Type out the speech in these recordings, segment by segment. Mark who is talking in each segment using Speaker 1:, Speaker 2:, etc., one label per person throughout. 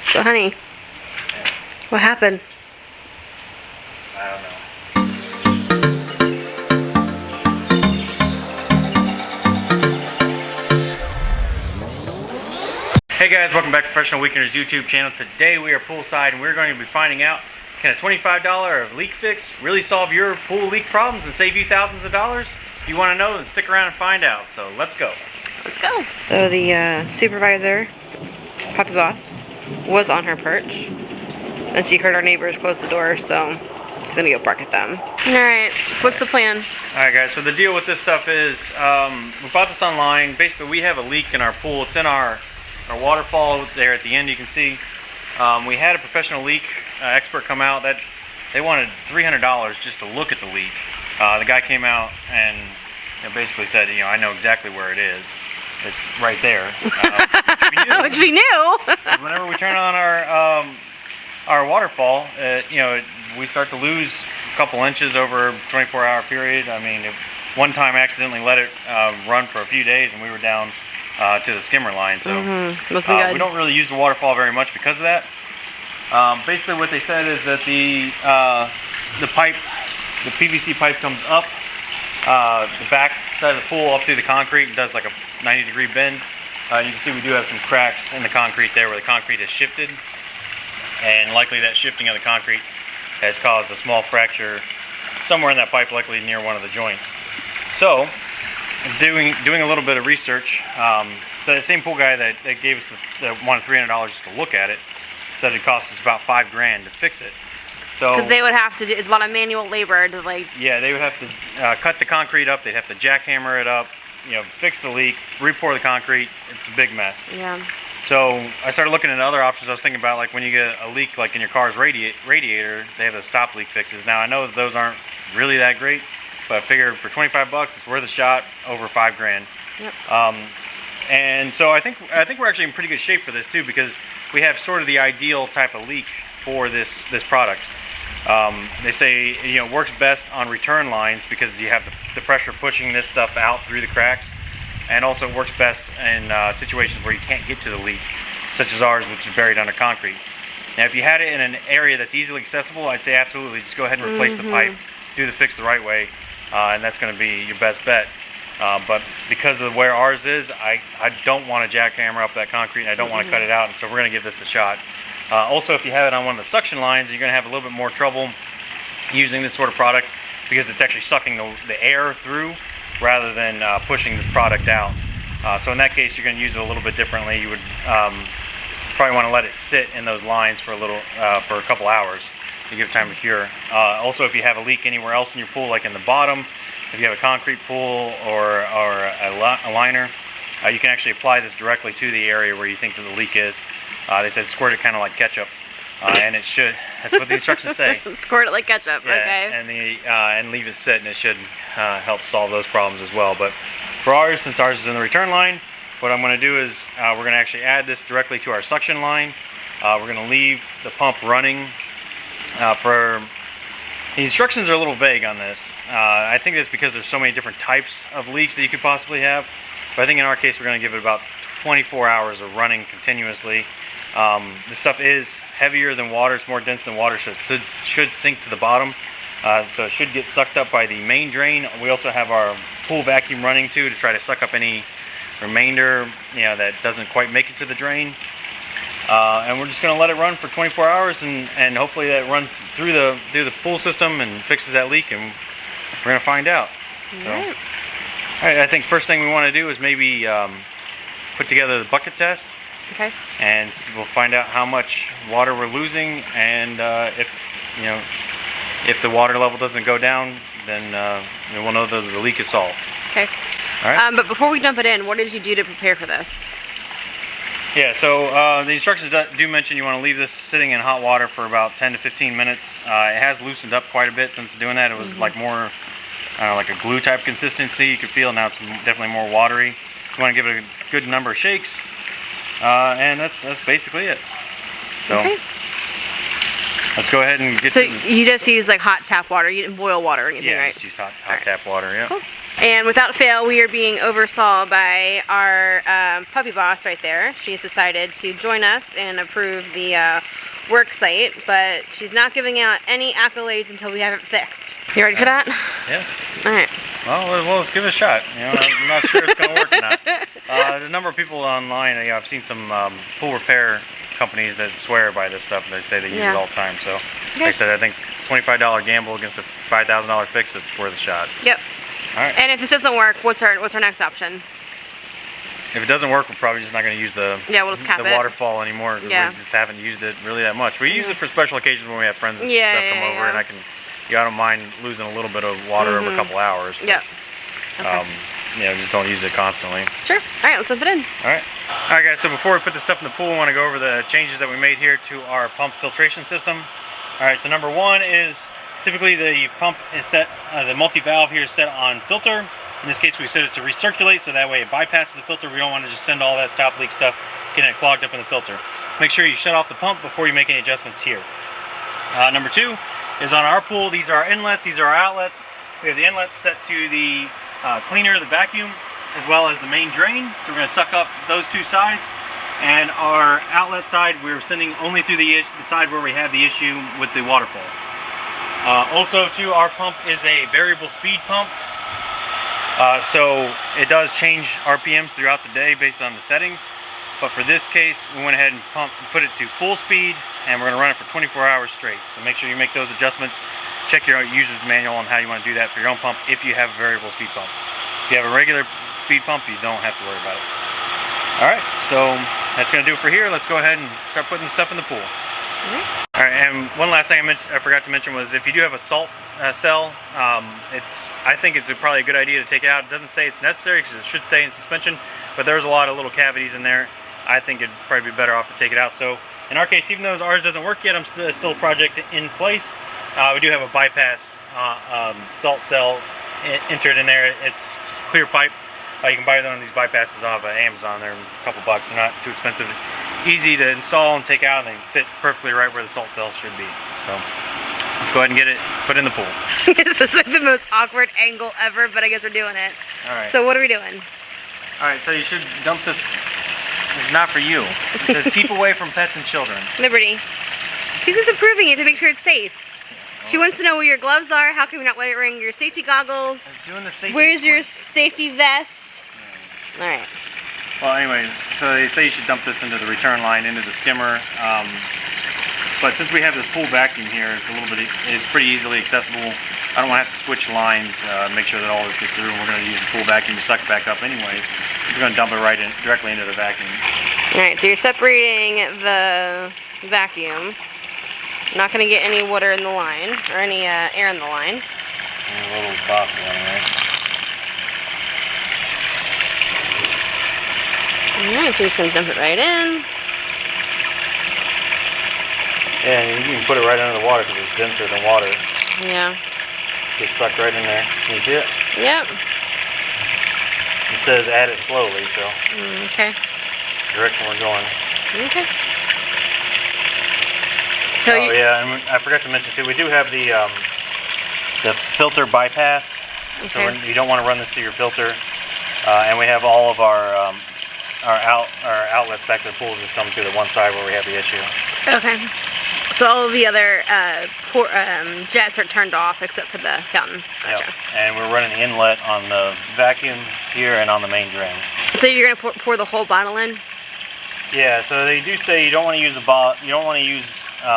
Speaker 1: So, honey, what happened?
Speaker 2: I don't know. Hey guys, welcome back to Professional Weekenders YouTube channel. Today we are poolside and we're going to be finding out, can a $25 leak fix really solve your pool leak problems and save you thousands of dollars? If you want to know, then stick around and find out. So let's go.
Speaker 1: Let's go. So the supervisor, Puppy Boss, was on her perch, and she heard our neighbors close the door, so she's gonna go bark at them. Alright, so what's the plan?
Speaker 2: Alright guys, so the deal with this stuff is, we bought this online. Basically we have a leak in our pool. It's in our waterfall there at the end, you can see. We had a professional leak expert come out. That they wanted $300 just to look at the leak. The guy came out and basically said, I know exactly where it is. It's right there, which we knew. Whenever we turn on our waterfall, we start to lose a couple inches over a 24-hour period. I mean, one time I accidentally let it run for a few days, and we were down to the skimmer line. So we don't really use the waterfall very much because of that. Basically, what they said is that the PVC pipe comes up the back side of the pool up through the concrete and does like a 90-degree bend. You can see we do have some cracks in the concrete there where the concrete has shifted, and likely that shifting of the concrete has caused a small fracture somewhere in that pipe, likely near one of the joints. So, doing a little bit of research, the same pool guy that gave us that wanted $300 just to look at it said it cost us about $5 grand to fix it. So
Speaker 1: because they would have to do, it's a lot of manual labor to
Speaker 2: Yeah, they would have to cut the concrete up. They'd have to jackhammer it up, fix the leak, re-pour the concrete. It's a big mess. Yeah. So I started looking at other options. I was thinking about, like, when you get a leak, like in your car's radiator, they have the stop leak fixes. Now I know that those aren't really that great, but I figured for 25 bucks, it's worth a shot. Over $5 grand. Yep. And so I think we're actually in pretty good shape for this too, because we have sort of the ideal type of leak for this product. They say it works best on return lines because you have the pressure pushing this stuff out through the cracks, and also it works best in situations where you can't get to the leak, such as ours, which is buried under concrete. Now, if you had it in an area that's easily accessible, I'd say absolutely just go ahead and replace the pipe, do the fix the right way, and that's going to be your best bet. But because of where ours is, I don't want to jackhammer up that concrete, and I don't want to cut it out, and so we're going to give this a shot. Also, if you have it on one of the suction lines, you're going to have a little bit more trouble using this sort of product because it's actually sucking the air through rather than pushing this product out. So in that case, you're going to use it a little bit differently. You would probably want to let it sit in those lines for a couple hours to give it time to cure. Also, if you have a leak anywhere else in your pool, like in the bottom, if you have a concrete pool or a liner, you can actually apply this directly to the area where you think that the leak is. They said squirt it kind of like ketchup, and it should. That's what the instructions say.
Speaker 1: Squirt it like ketchup. Yeah,
Speaker 2: okay. And leave it sit, and it should help solve those problems as well. But for ours, since ours is in the return line, what I'm going to do is we're going to actually add this directly to our suction line. We're going to leave the pump running. The instructions are a little vague on this. I think that's because there's so many different types of leaks that you could possibly have. But I think in our case, we're going to give it about 24 hours of running continuously. This stuff is heavier than water. It's more dense than water, so it should sink to the bottom. So it should get sucked up by the main drain. We also have our pool vacuum running too to try to suck up any remainder that doesn't quite make it to the drain. And we're just going to let it run for 24 hours, and hopefully that runs through the pool system and fixes that leak, and we're going to find out. So, all right, I think first thing we want to do is maybe put together the bucket test.
Speaker 1: Okay. And
Speaker 2: we'll find out how much water we're losing, and if the water level doesn't go down, then we'll know that the leak is solved.
Speaker 1: Okay.
Speaker 2: All right.
Speaker 1: But before we jump it in, what did you do to prepare for this?
Speaker 2: Yeah, so the instructions do mention you want to leave this sitting in hot water for about 10 to 15 minutes. It has loosened up quite a bit since doing that. It was like more, like a glue type consistency. You could feel now it's definitely more watery. You want to give it a good number of shakes, and that's basically it. So let's go ahead and get.
Speaker 1: So you just use like hot tap water. You didn't boil water or anything, right?
Speaker 2: Yeah, just use hot tap water. Yeah. Cool.
Speaker 1: And without fail, we are being oversaw by our puppy boss right there. She's decided to join us and approve the work site, but she's not giving out any accolades until we have it fixed. You ready for that?
Speaker 2: Yeah.
Speaker 1: All right.
Speaker 2: Well, let's give it a shot. You know, I'm not sure it's going to work or not. The number of people online, you know, I've seen some pool repair companies that swear by this stuff, and they say they use it all the time. So, like I said, I think $25 gamble against a $5,000 fix, it's worth a shot.
Speaker 1: Yep.
Speaker 2: All right.
Speaker 1: And if this doesn't work, what's our next option?
Speaker 2: If it doesn't work, we're probably just not going to use the
Speaker 1: we'll just cap
Speaker 2: the
Speaker 1: it.
Speaker 2: waterfall anymore.
Speaker 1: Yeah.
Speaker 2: We just haven't used it really that much. We use it for special occasions when we have friends and
Speaker 1: Yeah,
Speaker 2: stuff come over, and I don't mind losing a little bit of water over a couple hours. But,
Speaker 1: Yep. Okay.
Speaker 2: You know, just don't use it constantly.
Speaker 1: Sure. All right, let's dump it in.
Speaker 2: All right, guys. So before we put the stuff in the pool, we want to go over the changes that we made here to our pump filtration system. All right. So number one is typically the pump is set, the multi-valve here is set on filter. In this case, we set it to recirculate, so that way it bypasses the filter. We don't want to just send all that stop leak stuff, getting it clogged up in the filter. Make sure you shut off the pump before you make any adjustments here. Number two is on our pool. These are our inlets. These are our outlets. We have the inlets set to the cleaner, the vacuum, as well as the main drain. So we're going to suck up those two sides. And our outlet side, we're sending only through the side where we have the issue with the waterfall. Also, too, our pump is a variable speed pump. So it does change RPMs throughout the day based on the settings. But for this case, we went ahead and put it to full speed, and we're going to run it for 24 hours straight. So make sure you make those adjustments. Check your user's manual on how you want to do that for your own pump if you have a variable speed pump. If you have a regular speed pump, you don't have to worry about it. Alright, so that's going to do it for here. Let's go ahead and start putting the stuff in the pool. Alright, and one last thing I forgot to mention was if you do have a salt cell, I think it's probably a good idea to take it out. It doesn't say it's necessary because it should stay in suspension, but there's a lot of little cavities in there. I think it'd probably be better off to take it out. So in our case, even though ours doesn't work yet, I'm still a project in place. We do have a bypass salt cell entered in there. It's just clear pipe. You can buy one of these bypasses off of Amazon. They're a couple bucks. They're not too expensive. Easy to install and take out, and they fit perfectly right where the salt cell should be. So let's go ahead and get it put in the pool.
Speaker 1: This is like the most awkward angle ever, but I guess we're doing it.
Speaker 2: All right.
Speaker 1: So what are we doing?
Speaker 2: All right. So you should dump this. This is not for you. It says keep away from pets and children.
Speaker 1: Liberty. She's just approving it to make sure it's safe. She wants to know where your gloves are. How come you're not wearing your safety goggles?
Speaker 2: Doing the safety
Speaker 1: Where's
Speaker 2: swim.
Speaker 1: your safety vest? All right.
Speaker 2: Well, anyways, so they say you should dump this into the return line, into the skimmer. But since we have this pool vacuum here, it's pretty easily accessible. I don't want to have to switch lines, make sure that all this gets through. And we're going to use the pool vacuum to suck it back up anyways. We're going to dump it directly into the vacuum.
Speaker 1: All right, so you're separating the vacuum. Not going to get any water in the line, or any air in the line.
Speaker 2: And a little bottle in there.
Speaker 1: Alright, so you're just going to dump it right in.
Speaker 2: Yeah, and you can put it right under the water because it's denser than water.
Speaker 1: Yeah.
Speaker 2: Gets sucked right in there. Can you see it?
Speaker 1: Yep.
Speaker 2: It says add it slowly, so.
Speaker 1: Okay.
Speaker 2: Direction we're going.
Speaker 1: Okay. So
Speaker 2: yeah, and I forgot to mention too, we do have the filter bypassed.
Speaker 1: Okay.
Speaker 2: So you don't want to run this through your filter. And we have all of our outlets back to the pool just come through the one side where we have the issue.
Speaker 1: Okay. So all of the other jets are turned off except for the fountain. Gotcha.
Speaker 2: Yep. And we're running the inlet on the vacuum here and on the main drain.
Speaker 1: So you're gonna pour the whole bottle in?
Speaker 2: Yeah. So they do say you don't want to use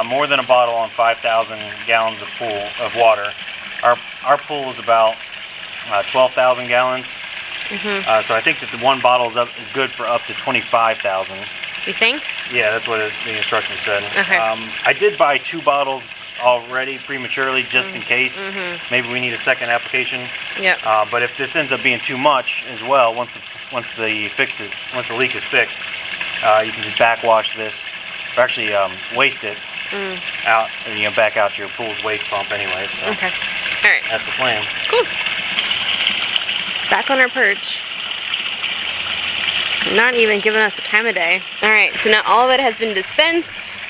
Speaker 2: more than a bottle on 5,000 gallons of water. Our pool is about 12,000 gallons. So I think that the one bottle is good for up to 25,000.
Speaker 1: You think?
Speaker 2: Yeah, that's what the instructions said.
Speaker 1: Okay.
Speaker 2: I did buy 2 bottles already prematurely just in case. Maybe we need a second application.
Speaker 1: Yep.
Speaker 2: But if this ends up being too much as well, once the leak is fixed, you can just backwash this, or actually waste it out, and back out to your pool's waste pump anyway. So
Speaker 1: okay. All right.
Speaker 2: that's the plan.
Speaker 1: Cool. It's back on our perch. Not even giving us the time of day. All right. So now all of it has been dispensed.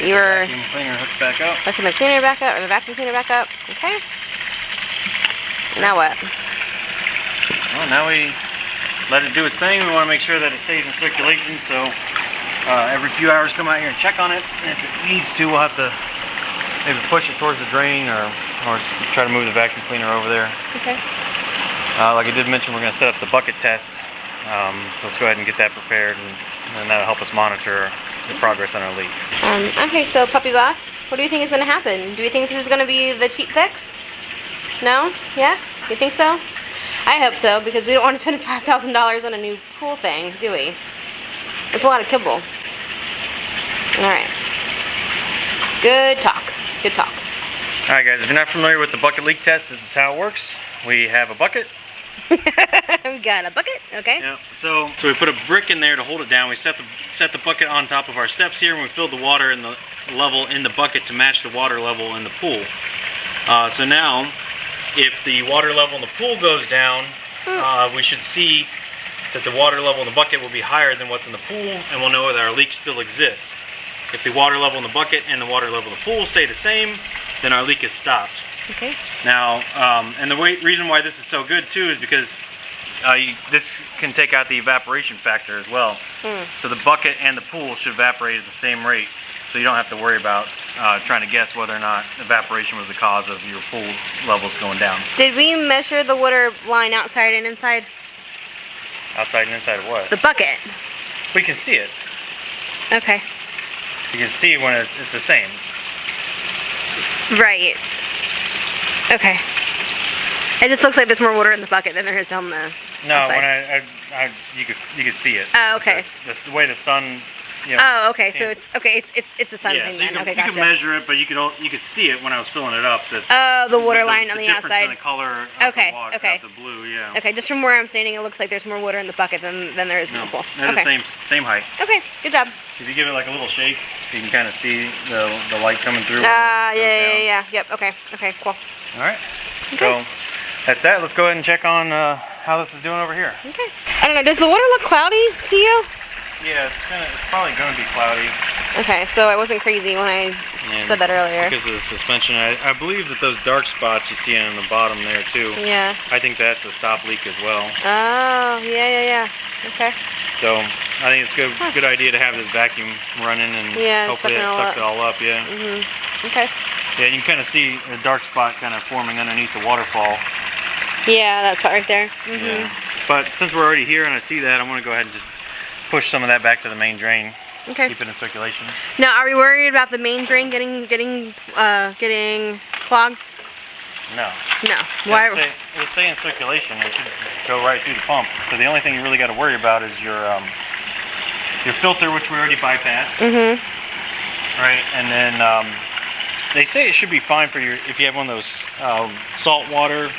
Speaker 1: Your
Speaker 2: vacuum cleaner hooked back up.
Speaker 1: hooking the cleaner back up, or the vacuum cleaner back up. Okay. Now what?
Speaker 2: Well, now we let it do its thing. We want to make sure that it stays in circulation, so every few hours come out here and check on it. And if it needs to, we'll have to maybe push it towards the drain or just try to move the vacuum cleaner over there.
Speaker 1: Okay.
Speaker 2: Like I did mention, we're going to set up the bucket test. So let's go ahead and get that prepared, and that'll help us monitor the progress on our leak.
Speaker 1: Okay, so Puppy Boss, what do you think is going to happen? Do we think this is going to be the cheap fix? No? Yes? You think so? I hope so, because we don't want to spend $5,000 on a new pool thing, do we? It's a lot of kibble. Alright. Good talk. Good talk.
Speaker 2: Alright guys, if you're not familiar with the bucket leak test, this is how it works. We have a bucket.
Speaker 1: We got a bucket, okay.
Speaker 2: Yeah. So we put a brick in there to hold it down. We set the bucket on top of our steps here, and we filled the water in the level in the bucket to match the water level in the pool. So now, if the water level in the pool goes down, we should see that the water level in the bucket will be higher than what's in the pool, and we'll know that our leak still exists. If the water level in the bucket and the water level in the pool stay the same, then our leak is stopped.
Speaker 1: Okay.
Speaker 2: Now, and the reason why this is so good too is because this can take out the evaporation factor as well. So the bucket and the pool should evaporate at the same rate, so you don't have to worry about trying to guess whether or not evaporation was the cause of your pool levels going down.
Speaker 1: Did we measure the water line outside and inside?
Speaker 2: Outside and inside of what?
Speaker 1: The bucket.
Speaker 2: We can see it.
Speaker 1: Okay.
Speaker 2: You can see when it's the same.
Speaker 1: Right. Okay. It just looks like there's more water in the bucket than there is on the outside.
Speaker 2: When you could see it.
Speaker 1: Oh, okay.
Speaker 2: That's the way the sun. You know,
Speaker 1: oh, okay. So it's a sun thing
Speaker 2: so
Speaker 1: then.
Speaker 2: You
Speaker 1: Okay,
Speaker 2: can
Speaker 1: gotcha.
Speaker 2: measure it, but you could see it when I was filling it up. That
Speaker 1: oh, the water line on the
Speaker 2: difference
Speaker 1: outside.
Speaker 2: in the color of
Speaker 1: Okay,
Speaker 2: the water,
Speaker 1: okay.
Speaker 2: of the blue, yeah.
Speaker 1: Okay, just from where I'm standing, it looks like there's more water in the bucket than there is in the pool.
Speaker 2: They're
Speaker 1: Okay.
Speaker 2: the same height.
Speaker 1: Okay, good job.
Speaker 2: If you give it like a little shake, you can kind of see the light coming through.
Speaker 1: Yeah. Yep. Okay. Okay. Cool.
Speaker 2: All right. So that's that. Let's go ahead and check on how this is doing over here.
Speaker 1: Okay. I don't know. Does the water look cloudy to you?
Speaker 2: Yeah, it's probably going to be cloudy.
Speaker 1: Okay, so I wasn't crazy when I said that earlier.
Speaker 2: Because of the suspension, I believe that those dark spots you see on the bottom there too.
Speaker 1: Yeah.
Speaker 2: I think that's a stop leak as well.
Speaker 1: Oh, yeah. Okay.
Speaker 2: So I think it's a good idea to have this vacuum running and hopefully it sucks it all up. Yeah.
Speaker 1: Okay.
Speaker 2: Yeah, you can kind of see a dark spot kind of forming underneath the waterfall.
Speaker 1: Yeah, that spot right there.
Speaker 2: Yeah. But since we're already here and I see that, I'm going to go ahead and just push some of that back to the main drain.
Speaker 1: Okay.
Speaker 2: Keep it in circulation.
Speaker 1: Now, are we worried about the main drain getting clogs?
Speaker 2: No.
Speaker 1: No. Why?
Speaker 2: It'll stay in circulation. It should go right through the pump. So the only thing you really got to worry about is your filter, which we already bypassed. Right, and then they say it should be fine for if you have one of those saltwater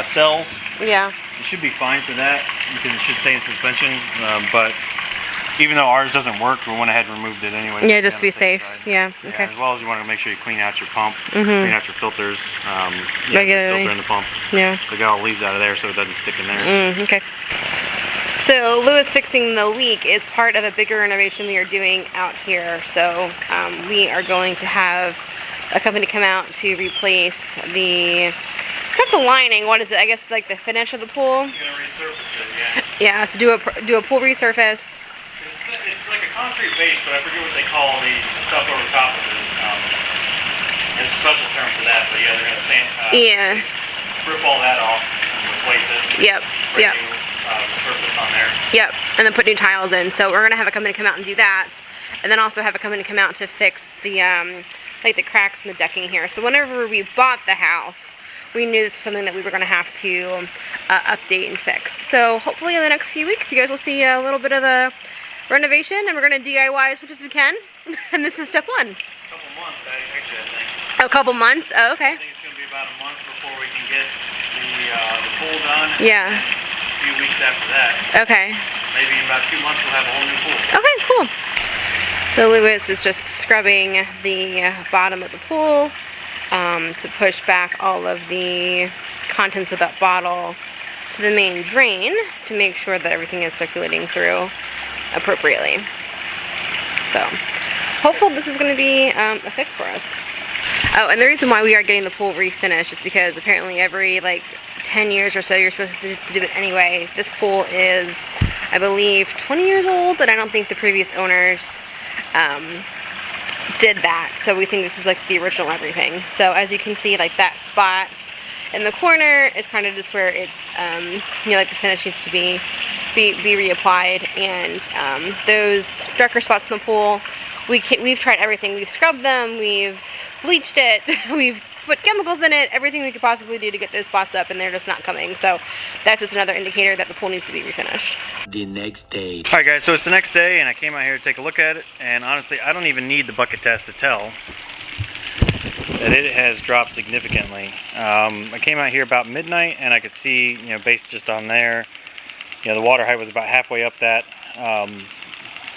Speaker 2: cells.
Speaker 1: Yeah.
Speaker 2: It should be fine for that because it should stay in suspension. But even though ours doesn't work, we went ahead and removed it anyway.
Speaker 1: Yeah, just to be safe. Yeah. Okay.
Speaker 2: As well as you want to make sure you clean out your pump, clean out your filters.
Speaker 1: Regularly.
Speaker 2: Filter in the pump.
Speaker 1: Yeah.
Speaker 2: So get all the leaves out of there so it doesn't stick in there.
Speaker 1: Okay. So Lewis fixing the leak is part of a bigger renovation we are doing out here. So we are going to have a company come out to replace it's not the lining. What is it? I guess like the finish of the pool.
Speaker 2: You're gonna resurface it, yeah.
Speaker 1: Yeah. So do a pool resurface.
Speaker 2: It's like a concrete base, but I forget what they call the stuff over top of it. There's a special term for that, but yeah, they're gonna rip all that off and replace it.
Speaker 1: Yep.
Speaker 2: Surface on there.
Speaker 1: Yep, and then put new tiles in. So we're gonna have a company come out and do that, and then also have a company come out to fix the like the cracks in the decking here. So whenever we bought the house, we knew this was something that we were gonna have to update and fix. So hopefully in the next few weeks, you guys will see a little bit of the renovation, and we're gonna DIY as much as we can. And this is step one.
Speaker 2: A couple months, actually, I think.
Speaker 1: A couple months. Oh, okay.
Speaker 2: I think it's gonna be about a month before we can get the pool done.
Speaker 1: Yeah.
Speaker 2: A few weeks after that.
Speaker 1: Okay.
Speaker 2: Maybe in about 2 months we'll have a whole new pool.
Speaker 1: Okay, cool. So Lewis is just scrubbing the bottom of the pool to push back all of the contents of that bottle to the main drain to make sure that everything is circulating through appropriately. So hopeful this is going to be a fix for us. Oh, and the reason why we are getting the pool refinished is because apparently every 10 years or so, you're supposed to do it anyway. This pool is, I believe, 20 years old, and I don't think the previous owners did that. So we think this is like the original everything. So as you can see, like that spot in the corner is kind of just where it's, you know, like the finish needs to be reapplied, and those darker spots in the pool, we've tried everything. We've scrubbed them, we've bleached it, we've put chemicals in it, everything we could possibly do to get those spots up, and they're just not coming. So that's just another indicator that the pool needs to be refinished.
Speaker 3: The next day.
Speaker 2: Alright guys, so it's the next day and I came out here to take a look at it, and honestly I don't even need the bucket test to tell that it has dropped significantly. I came out here about midnight and I could see, you know, based just on there, you know, the water height was about halfway up that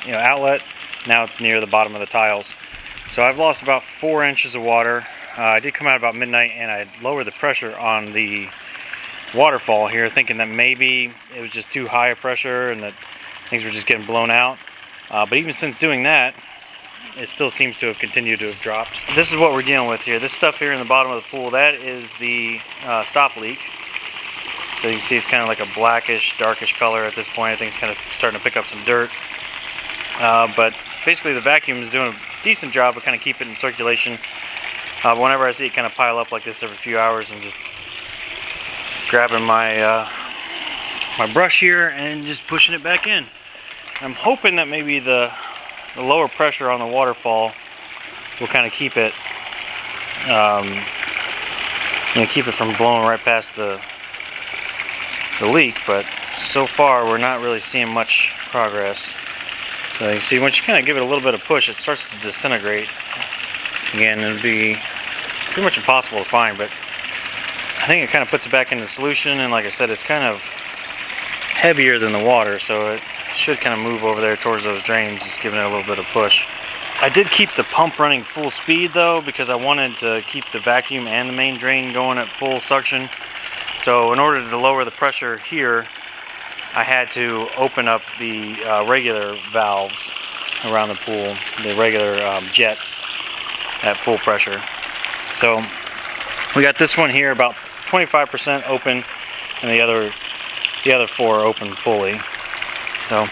Speaker 2: you know, outlet. Now it's near the bottom of the tiles. So I've lost about 4 inches of water. I did come out about midnight and I lowered the pressure on the waterfall here, thinking that maybe it was just too high a pressure and that things were just getting blown out. But even since doing that, it still seems to have continued to have dropped. This is what we're dealing with here. This stuff here in the bottom of the pool, that is the stop leak. So you can see it's kind of like a blackish, darkish color at this point. I think it's kind of starting to pick up some dirt. But basically the vacuum is doing a decent job of kind of keeping it in circulation. Whenever I see it kind of pile up like this every few hours, I'm just grabbing my my brush here and just pushing it back in. I'm hoping that maybe the lower pressure on the waterfall will kind of keep it, you know, keep it from blowing right past the leak. But so far we're not really seeing much progress. So you can see once you kind of give it a little bit of push, it starts to disintegrate. Again, it would be pretty much impossible to find, but I think it kind of puts it back into solution, and like I said, it's kind of heavier than the water, so it should kind of move over there towards those drains, just giving it a little bit of push. I did keep the pump running full speed though, because I wanted to keep the vacuum and the main drain going at full suction. So in order to lower the pressure here, I had to open up the regular valves around the pool, the regular jets at full pressure. So we got this one here about 25% open, and the other 4 open fully. So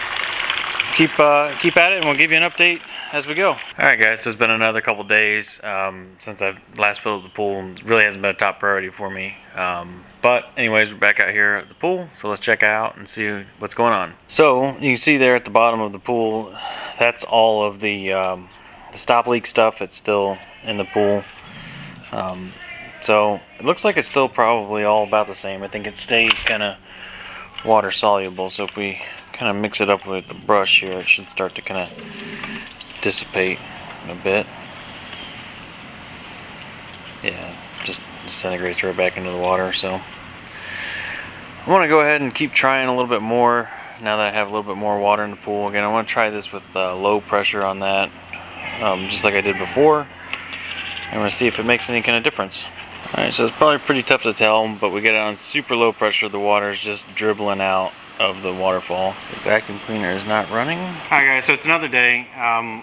Speaker 2: keep at it, and we'll give you an update as we go. All right, guys. So it's been another couple days since I've last filled up the pool, and it really hasn't been a top priority for me. But anyways, we're back out here at the pool, so let's check out and see what's going on. So you can see there at the bottom of the pool, that's all of the stop leak stuff. It's still in the pool. So it looks like it's still probably all about the same. I think it stays kind of water soluble. So if we kind of mix it up with the brush here, it should start to kind of dissipate a bit. Yeah, just disintegrates right back into the water. So I want to go ahead and keep trying a little bit more now that I have a little bit more water in the pool. Again, I want to try this with low pressure on that, just like I did before. I'm going to see if it makes any kind of difference. Alright, so it's probably pretty tough to tell, but we get it on super low pressure. The water is just dribbling out of the waterfall. The vacuum cleaner is not running. Alright guys, so it's another day.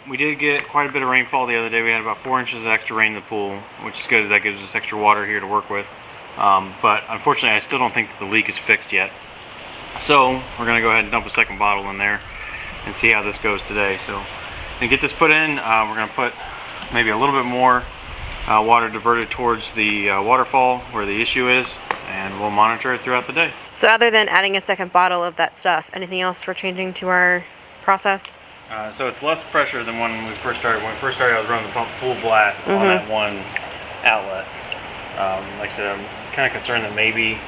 Speaker 2: We did get quite a bit of rainfall the other day. We had about 4 inches of extra rain in the pool, which is good. That gives us extra water here to work with. But unfortunately, I still don't think that the leak is fixed yet. So we're going to go ahead and dump a second bottle in there and see how this goes today. So to get this put in, we're going to put maybe a little bit more water diverted towards the waterfall where the issue is, and we'll monitor it throughout the day.
Speaker 1: So other than adding a second bottle of that stuff, anything else we're changing to our process?
Speaker 2: So it's less pressure than when we first started. When we first started, I was running the pump full blast on that one outlet. Like I said, I'm kind of concerned that maybe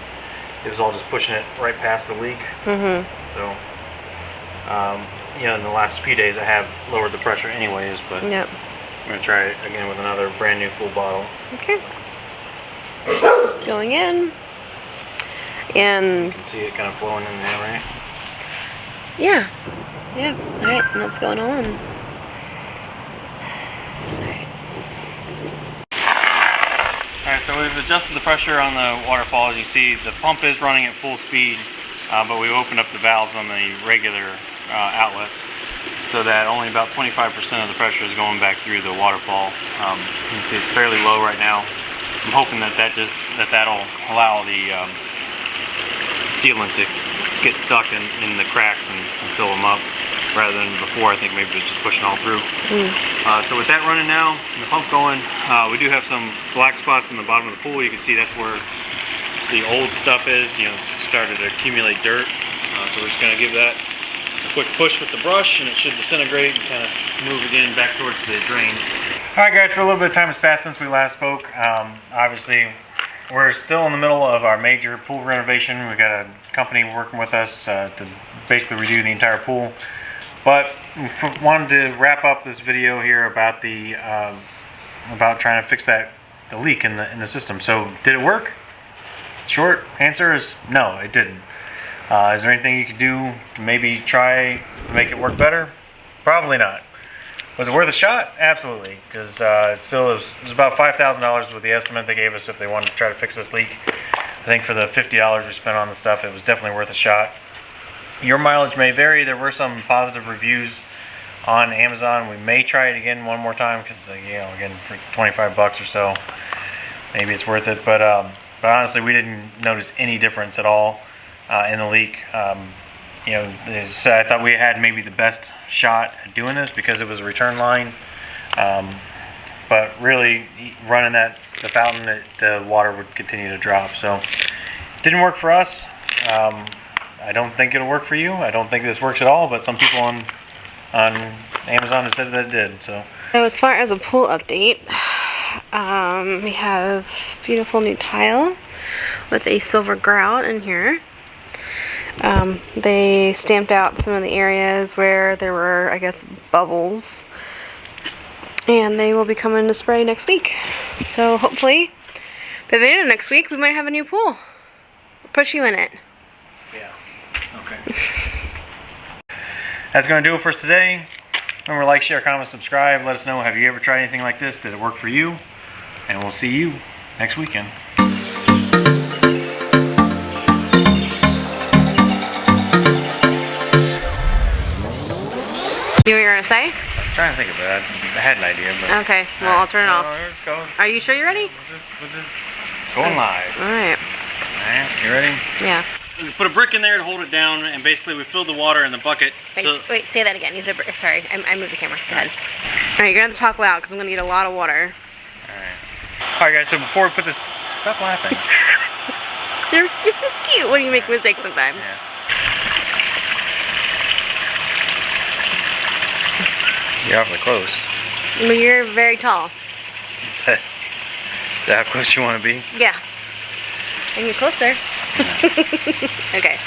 Speaker 2: it was all just pushing it right past the leak. So, you know, in the last few days I have lowered the pressure anyways, but
Speaker 1: yep.
Speaker 2: I'm going to try it again with another brand new full bottle.
Speaker 1: Okay. It's going in. And
Speaker 2: you can see it kind of flowing in there, right?
Speaker 1: Yeah. Yeah. Alright, and that's going on.
Speaker 2: Alright, so we've adjusted the pressure on the waterfall. As you see, the pump is running at full speed, but we opened up the valves on the regular outlets, so that only about 25% of the pressure is going back through the waterfall. You can see it's fairly low right now. I'm hoping that that'll allow the sealant to get stuck in the cracks and fill them up, rather than before I think maybe it was just pushing all through. So with that running now, and the pump going, we do have some black spots in the bottom of the pool. You can see that's where the old stuff is. You know, it's started to accumulate dirt. So we're just going to give that a quick push with the brush, and it should disintegrate and kind of move again back towards the drains. Alright guys, so a little bit of time has passed since we last spoke. Obviously, we're still in the middle of our major pool renovation. We've got a company working with us to basically redo the entire pool. But we wanted to wrap up this video here about the about trying to fix the leak in the system. So, did it work? Short answer is no, it didn't. Is there anything you could do to maybe try to make it work better? Probably not. Was it worth a shot? Absolutely, because still it was about $5,000 with the estimate they gave us if they wanted to try to fix this leak. I think for the $50 we spent on the stuff, it was definitely worth a shot. Your mileage may vary. There were some positive reviews on Amazon. We may try it again one more time because, you know, again for $25 or so, maybe it's worth it. But honestly, we didn't notice any difference at all in the leak. You know, I thought we had maybe the best shot at doing this because it was a return line. But really, running the fountain, the water would continue to drop. So, it didn't work for us. I don't think it'll work for you. I don't think this works at all. But some people on Amazon have said that it did. So
Speaker 1: as far as a pool update, we have beautiful new tile with a silver grout in here. They stamped out some of the areas where there were, I guess, bubbles, and they will be coming to spray next week. So hopefully by the end of next week we might have a new pool. Push you in it.
Speaker 2: Yeah. Okay. That's going to do it for us today. Remember, like, share, comment, subscribe. Let us know, have you ever tried anything like this? Did it work for you? And we'll see you next weekend.
Speaker 1: You know what you're going to say?
Speaker 2: I'm trying to think of it. I had an idea. But
Speaker 1: okay, well, I'll turn it off.
Speaker 2: Let's go.
Speaker 1: Are you sure you're ready?
Speaker 2: We're just going live.
Speaker 1: Alright.
Speaker 2: Alright, you ready?
Speaker 1: Yeah.
Speaker 2: We put a brick in there to hold it down, and basically we filled the water in the bucket.
Speaker 1: Wait, say that again. You put a brick. Sorry, I moved the camera. Go ahead. Alright, you're going to have to talk loud because I'm going to need a lot of water.
Speaker 2: Alright guys, so before we put this... Stop laughing.
Speaker 1: You're just cute when you make mistakes sometimes.
Speaker 2: Yeah. You're awfully close.
Speaker 1: Well, you're very tall.
Speaker 2: Is that how close you want to be?
Speaker 1: Yeah. And you're closer. Yeah. Okay.